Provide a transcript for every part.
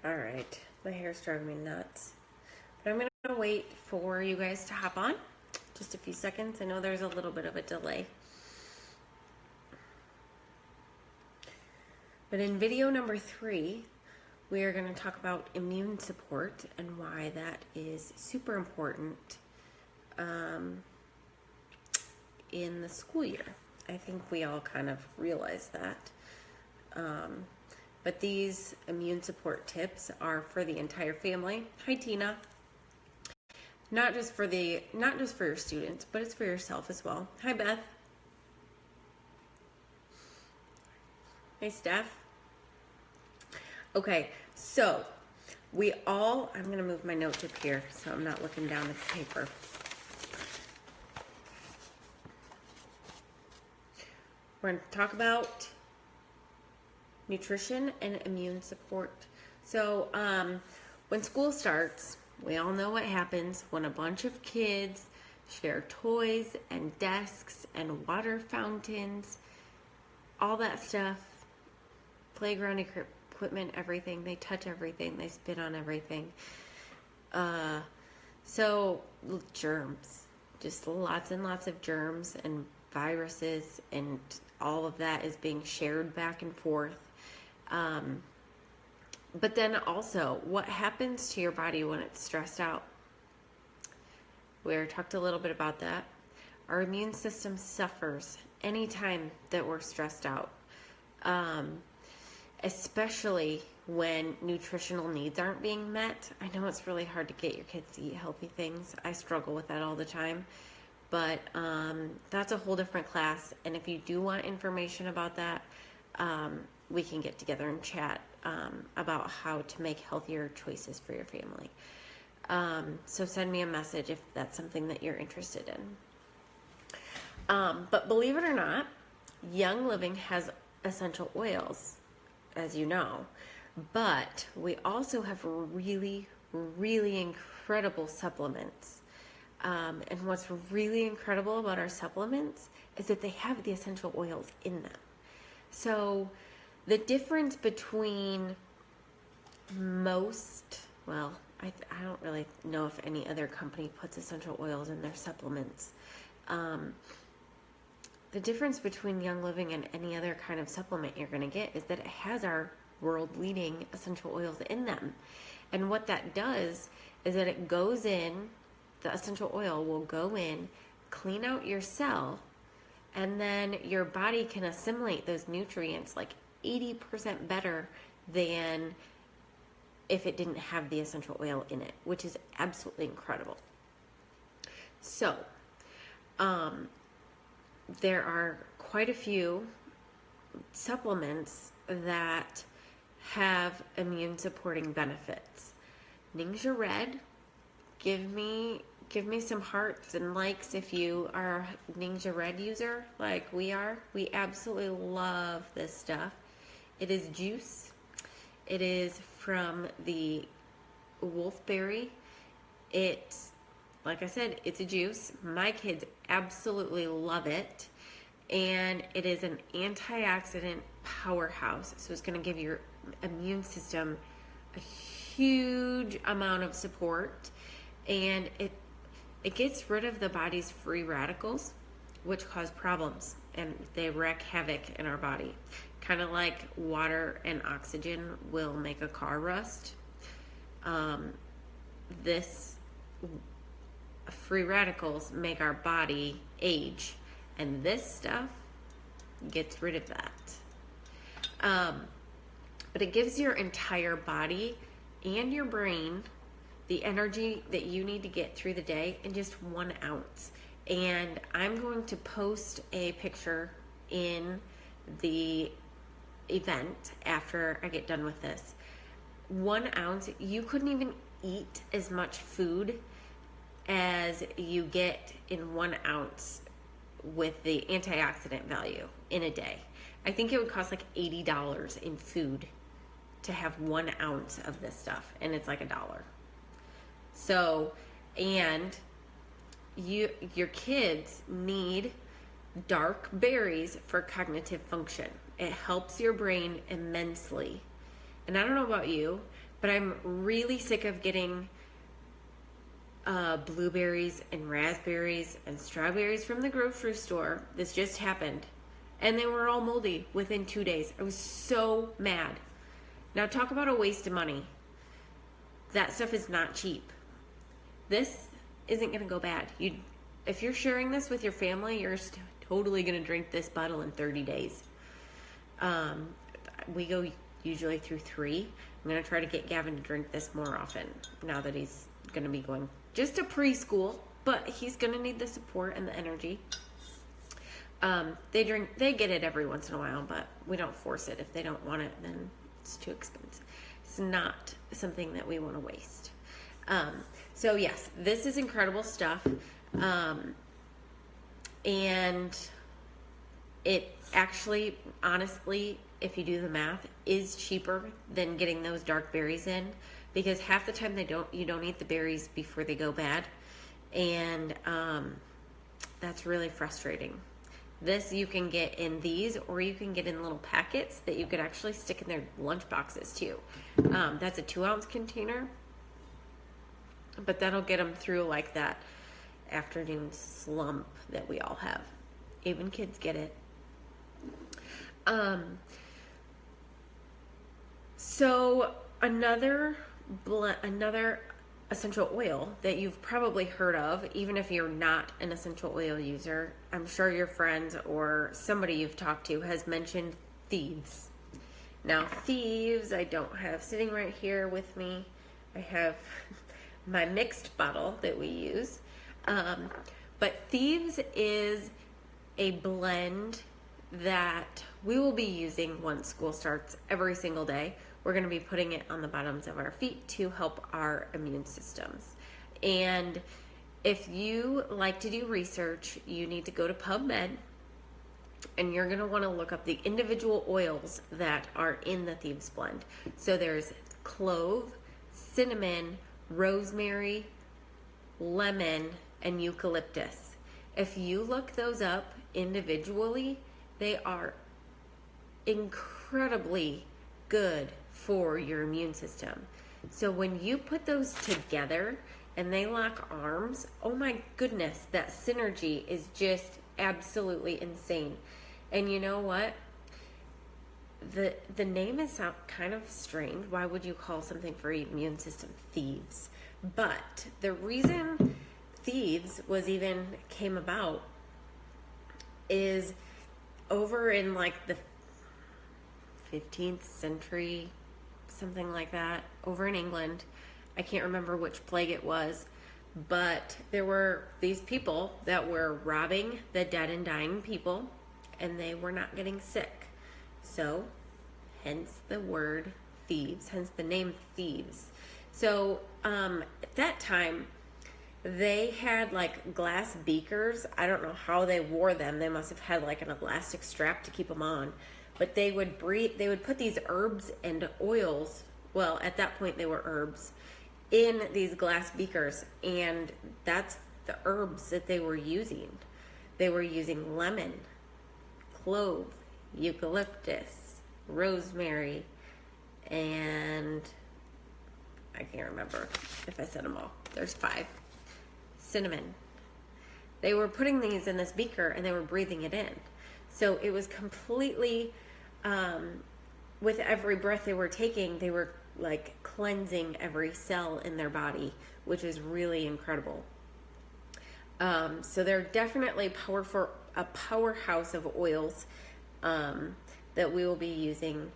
All right, my hair's driving me nuts. But I'm going to wait for you guys to hop on. Just a few seconds. I know there's a little bit of a delay. But in video number 3, we are going to talk about immune support and why that is super important in the school year. I think we all kind of realize that. But these immune support tips are for the entire family. Hi, Tina. Not just for your students, but it's for yourself as well. Hi, Beth. Hey, Steph. Okay, so I'm going to move my notes up here so I'm not looking down at the paper. We're going to talk about nutrition and immune support. So when school starts, we all know what happens when a bunch of kids share toys and desks and water fountains, all that stuff, playground equipment, everything. They touch everything. They spit on everything. So germs, just lots and lots of germs and viruses, and all of that is being shared back and forth. But then also, what happens to your body when it's stressed out? We already talked a little bit about that. Our immune system suffers anytime that we're stressed out, especially when nutritional needs aren't being met. I know it's really hard to get your kids to eat healthy things. I struggle with that all the time. But that's a whole different class. And if you do want information about that, we can get together and chat about how to make healthier choices for your family. So send me a message if that's something that you're interested in. But believe it or not, Young Living has essential oils, as you know. But we also have really, really incredible supplements. And what's really incredible about our supplements is that they have the essential oils in them. So the difference between I don't really know if any other company puts essential oils in their supplements. The difference between Young Living and any other kind of supplement you're going to get is that it has our world-leading essential oils in them. And what that does is that it goes in, the essential oil will go in, clean out your cell, and then your body can assimilate those nutrients like 80% better than if it didn't have the essential oil in it, which is absolutely incredible. So, there are quite a few supplements that have immune supporting benefits. Ningxia Red, give me some hearts and likes if you are a Ningxia Red user like we are. We absolutely love this stuff. It is juice. It is from the wolfberry. It's, like I said, it's a juice. My kids absolutely love it. And it is an antioxidant powerhouse. So it's going to give your immune system a huge amount of support. And it gets rid of the body's free radicals, which cause problems, and they wreak havoc in our body. Kind of like water and oxygen will make a car rust. This free radicals make our body age, and this stuff gets rid of that. But it gives your entire body and your brain the energy that you need to get through the day in just 1 ounce. And I'm going to post a picture in the event after I get done with this. 1 ounce, you couldn't even eat as much food as you get in 1 ounce with the antioxidant value in a day. I think it would cost like $80 in food to have 1 ounce of this stuff, and it's like $1. So, and your kids need dark berries for cognitive function. It helps your brain immensely. And I don't know about you, but I'm really sick of getting blueberries and raspberries and strawberries from the grocery store. This just happened. And they were all moldy within 2 days. I was so mad. Now talk about a waste of money. That stuff is not cheap. This isn't going to go bad. If you're sharing this with your family, you're totally going to drink this bottle in 30 days. We go usually through 3. I'm going to try to get Gavin to drink this more often now that he's going to be going just to preschool, but he's going to need the support and the energy. They get it every once in a while, but we don't force it. If they don't want it, then it's too expensive. It's not something that we want to waste. So yes, this is incredible stuff. And it actually, honestly, if you do the math, is cheaper than getting those dark berries in, because half the time you don't eat the berries before they go bad. And, that's really frustrating. This you can get in these, or you can get in little packets that you could actually stick in their lunch boxes too. That's a 2-ounce container, but that'll get them through like that afternoon slump that we all have. Even kids get it. So another essential oil that you've probably heard of, even if you're not an essential oil user, I'm sure your friends or somebody you've talked to has mentioned thieves. Now, thieves, I don't have sitting right here with me. I have my mixed bottle that we use. But thieves is a blend that we will be using once school starts every single day. We're going to be putting it on the bottoms of our feet to help our immune systems. And if you like to do research, you need to go to PubMed, and you're going to want to look up the individual oils that are in the Thieves blend. So there's clove, cinnamon, rosemary, lemon, and eucalyptus. If you look those up individually, they are incredibly good for your immune system. So when you put those together and they lock arms, oh my goodness, that synergy is just absolutely insane. And you know what? The name is kind of strange. Why would you call something for your immune system thieves? But the reason thieves came about is over in like the 15th century, something like that, over in England. I can't remember which plague it was, but there were these people that were robbing the dead and dying people, and they were not getting sick. So, hence the word thieves, hence the name thieves. So, at that time, they had like glass beakers. I don't know how they wore them. They must have had like an elastic strap to keep them on. But they would put these herbs and oils, well, at that point they were herbs, in these glass beakers. And that's the herbs that they were using. They were using lemon, clove, eucalyptus, rosemary, and I can't remember if I said them all. There's 5. Cinnamon. They were putting these in this beaker and they were breathing it in. So it was completely, with every breath they were taking, they were like cleansing every cell in their body, which is really incredible. So they're definitely a powerhouse of oils that we will be using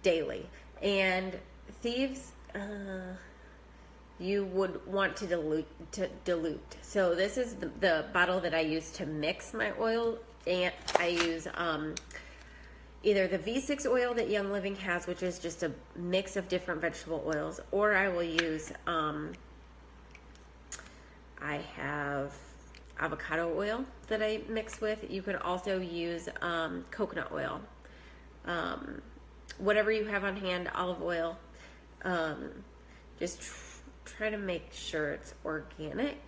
daily. And thieves, you would want to dilute. So this is the bottle that I use to mix my oil, and I use either the V6 oil that Young Living has, which is just a mix of different vegetable oils, or I will use I have avocado oil that I mix with. You could also use coconut oil, whatever you have on hand, olive oil. Just try to make sure it's organic,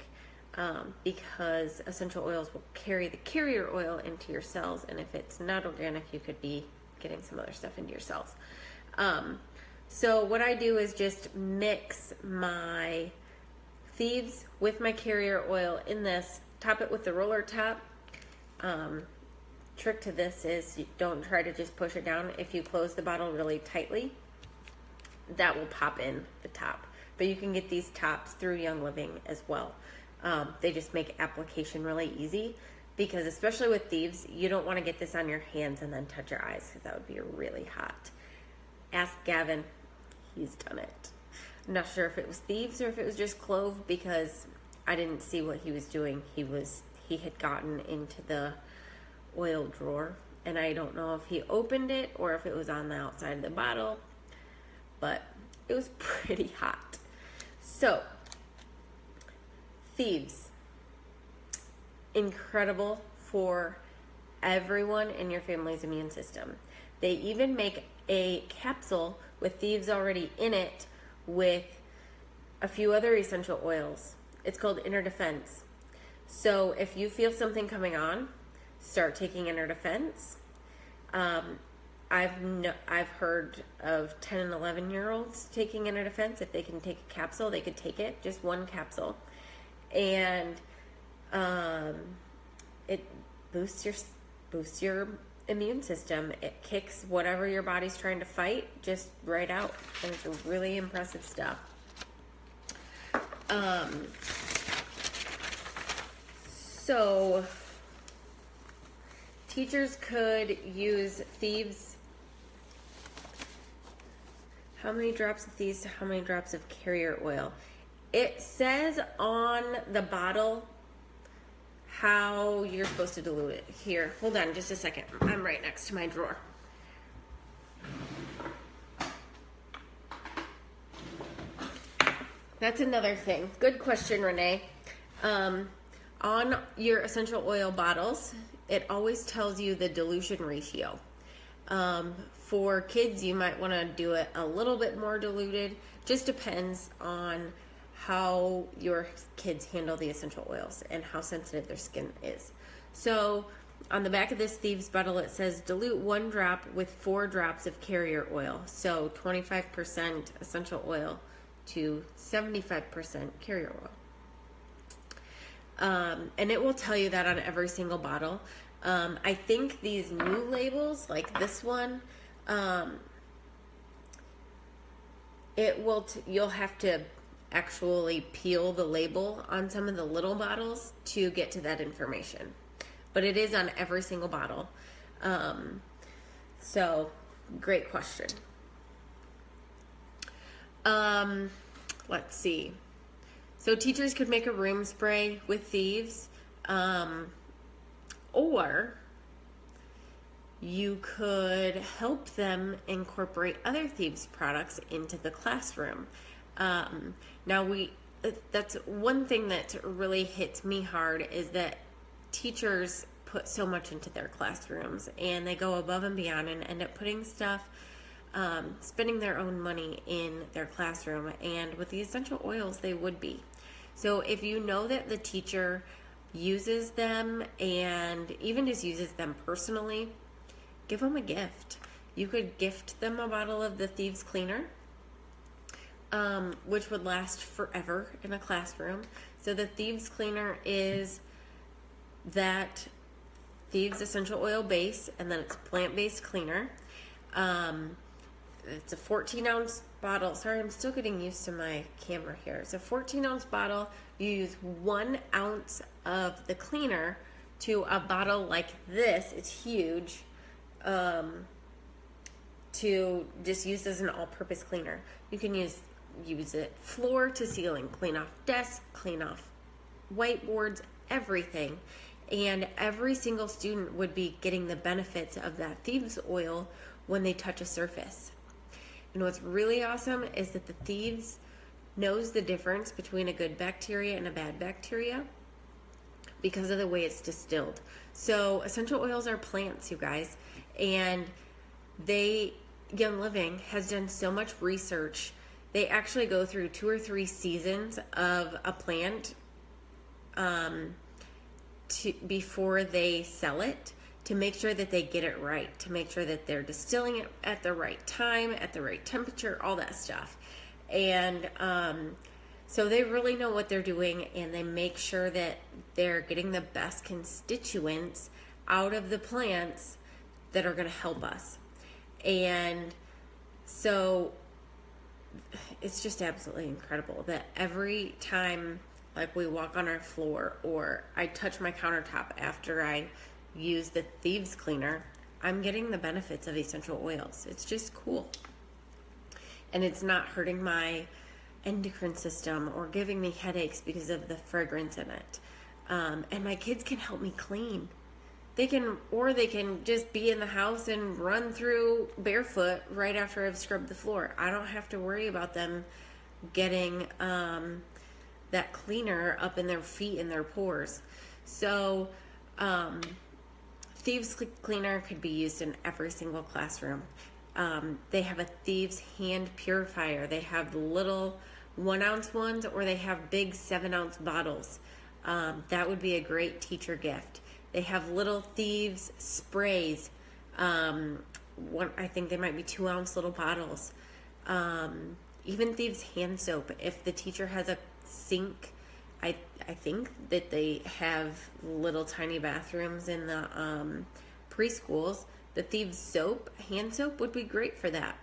because essential oils will carry the carrier oil into your cells, and if it's not organic, you could be getting some other stuff into your cells. So what I do is just mix my Thieves with my carrier oil in this, top it with the roller top. Trick to this is you don't try to just push it down. If you close the bottle really tightly, that will pop in the top. But you can get these tops through Young Living as well. They just make application really easy, because especially with Thieves, you don't want to get this on your hands and then touch your eyes, because that would be really hot. Ask Gavin, he's done it. I'm not sure if it was Thieves or if it was just clove, because I didn't see what he was doing. He had gotten into the oil drawer, and I don't know if he opened it or if it was on the outside of the bottle, but it was pretty hot. So, Thieves, incredible for everyone in your family's immune system. They even make a capsule with Thieves already in it with a few other essential oils. It's called Inner Defense. So if you feel something coming on, start taking Inner Defense. I've heard of 10 and 11-year-olds taking Inner Defense. If they can take a capsule, they could take it, just one capsule. And it boosts your immune system. It kicks whatever your body's trying to fight just right out. And it's really impressive stuff. So teachers could use Thieves. How many drops of Thieves to how many drops of carrier oil? It says on the bottle how you're supposed to dilute it. Here, hold on just a second. I'm right next to my drawer. That's another thing. Good question, Renee. On your essential oil bottles, it always tells you the dilution ratio. For kids, you might want to do it a little bit more diluted. Just depends on how your kids handle the essential oils and how sensitive their skin is. So on the back of this Thieves bottle, it says dilute 1 drop with 4 drops of carrier oil. So 25% essential oil to 75% carrier oil. And it will tell you that on every single bottle. I think these new labels, like this one, you'll have to actually peel the label on some of the little bottles to get to that information. But it is on every single bottle. So, great question. Let's see. So teachers could make a room spray with Thieves, or you could help them incorporate other Thieves products into the classroom. That's one thing that really hits me hard, is that teachers put so much into their classrooms, and they go above and beyond and end up putting stuff, spending their own money in their classroom. And with the essential oils, they would be. So if you know that the teacher uses them and even just uses them personally, give them a gift. You could gift them a bottle of the Thieves cleaner, which would last forever in a classroom. So the Thieves cleaner is that Thieves essential oil base, and then it's plant-based cleaner. It's a 14-ounce bottle. Sorry, I'm still getting used to my camera here. It's a 14-ounce bottle. You use 1 ounce of the cleaner to a bottle like this. It's huge. To just use as an all-purpose cleaner. You can use it floor to ceiling, clean off desks, clean off whiteboards, everything. And every single student would be getting the benefits of that Thieves oil when they touch a surface. And what's really awesome is that the Thieves knows the difference between a good bacteria and a bad bacteria because of the way it's distilled. So essential oils are plants, you guys, and Young Living has done so much research. They actually go through 2 or 3 seasons of a plant before they sell it, to make sure that they get it right, to make sure that they're distilling it at the right time, at the right temperature, all that stuff. And so they really know what they're doing, and they make sure that they're getting the best constituents out of the plants that are going to help us. And so it's just absolutely incredible that every time, like, we walk on our floor or I touch my countertop after I use the thieves cleaner, I'm getting the benefits of essential oils. It's just cool. And it's not hurting my endocrine system or giving me headaches because of the fragrance in it. And my kids can help me clean. They can just be in the house and run through barefoot right after I've scrubbed the floor. I don't have to worry about them getting that cleaner up in their feet and their pores. So thieves cleaner could be used in every single classroom. They have a thieves hand purifier. They have little 1 ounce ones, or they have big 7 ounce bottles. That would be a great teacher gift. They have little thieves sprays. I think they might be 2 ounce little bottles. Even thieves hand soap. If the teacher has a sink, I think that they have little tiny bathrooms in the preschools. The thieves soap, hand soap, would be great for that.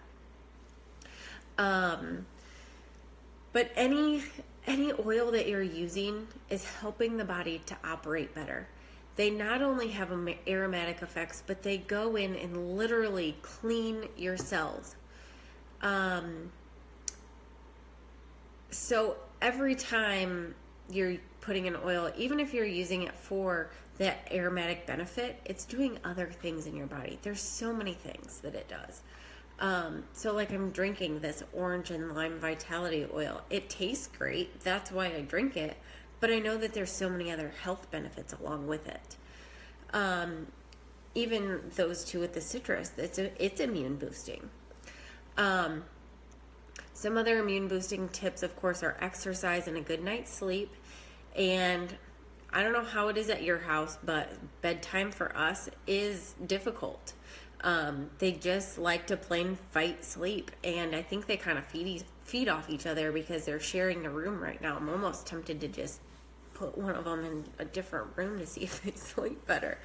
But any oil that you're using is helping the body to operate better. They not only have aromatic effects, but they go in and literally clean your cells. So every time you're putting an oil, even if you're using it for that aromatic benefit, it's doing other things in your body. There's so many things that it does. So like, I'm drinking this orange and lime vitality oil. It tastes great. That's why I drink it. But I know that there's so many other health benefits along with it. Even those two with the citrus, it's immune boosting. Some other immune boosting tips, of course, are exercise and a good night's sleep. And I don't know how it is at your house, but bedtime for us is difficult. They just like to plain fight sleep, and I think they kind of feed off each other because they're sharing a room right now. I'm almost tempted to just put one of them in a different room to see if they sleep better.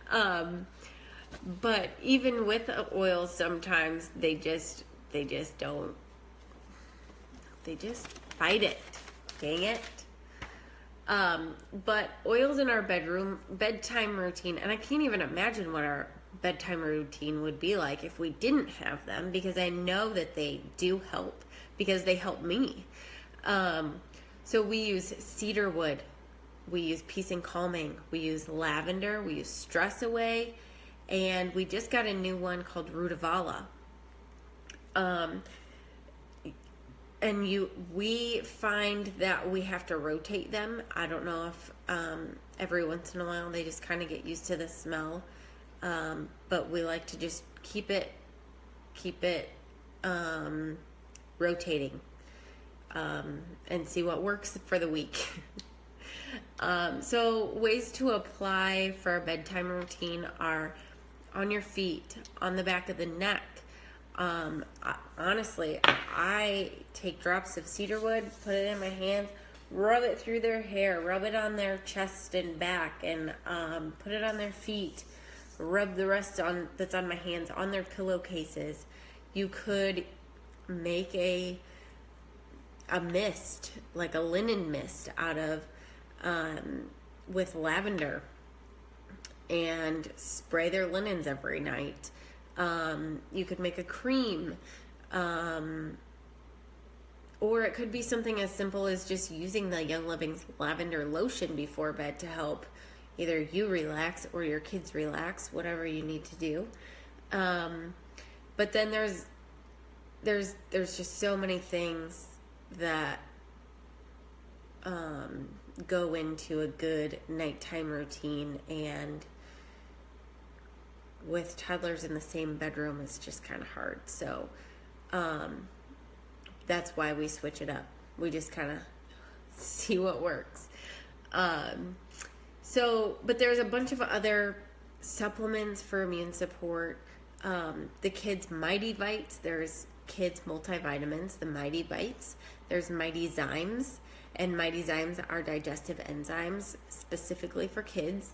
But even with the oils, sometimes they just don't. They just fight it. Dang it. But oils in our bedtime routine, and I can't even imagine what our bedtime routine would be like if we didn't have them, because I know that they do help, because they help me. So we use cedar wood, we use peace and calming, we use lavender, we use stress away, and we just got a new one called rutavala. And we find that we have to rotate them. I don't know if every once in a while they just kind of get used to the smell. But we like to just keep it rotating, and see what works for the week. So ways to apply for a bedtime routine are on your feet, on the back of the neck. Honestly, I take drops of cedarwood, put it in my hands, rub it through their hair, rub it on their chest and back, and put it on their feet. Rub the rest that's on my hands on their pillowcases. You could make a mist, like a linen mist, out of with lavender, and spray their linens every night. You could make a cream, or it could be something as simple as just using the Young Living's lavender lotion before bed to help either you relax or your kids relax, whatever you need to do. But then there's just so many things that go into a good nighttime routine, and with toddlers in the same bedroom, it's just kind of hard. So that's why we switch it up. We just kind of see what works. But there's a bunch of other supplements for immune support. The Kids Mighty Bites. There's Kids Multivitamins, the Mighty Bites. There's Mighty Zymes, and Mighty Zymes are digestive enzymes specifically for kids.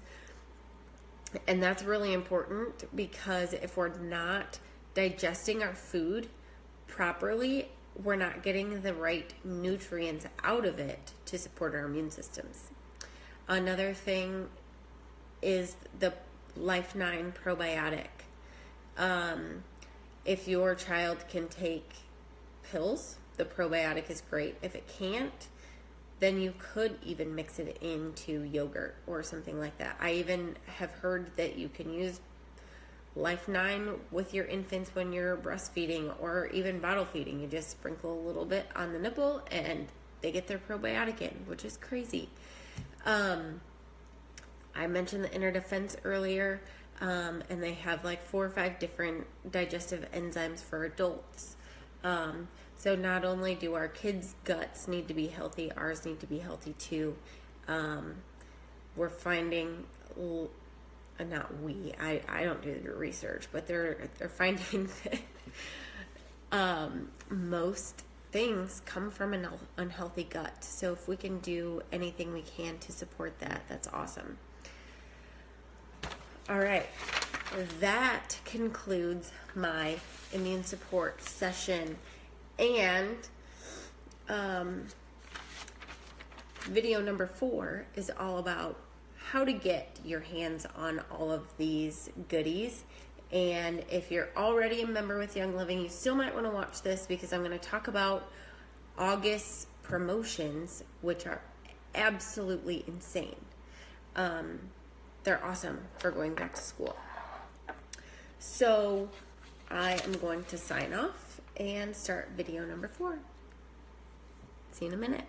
And that's really important because if we're not digesting our food properly, we're not getting the right nutrients out of it to support our immune systems. Another thing is the Life 9 probiotic. If your child can take pills, the probiotic is great. If it can't, then you could even mix it into yogurt or something like that. I even have heard that you can use Life 9 with your infants when you're breastfeeding or even bottle feeding. You just sprinkle a little bit on the nipple and they get their probiotic in, which is crazy. I mentioned the inner defense earlier, and they have like 4 or 5 different digestive enzymes for adults. So not only do our kids' guts need to be healthy, ours need to be healthy too. We're finding, I don't do the research, but they're finding that most things come from an unhealthy gut. So if we can do anything we can to support that, that's awesome. All right, that concludes my immune support session. And video number 4 is all about how to get your hands on all of these goodies. And if you're already a member with Young Living, you still might want to watch this because I'm going to talk about August promotions, which are absolutely insane. They're awesome for going back to school. So I am going to sign off and start video number 4. See you in a minute.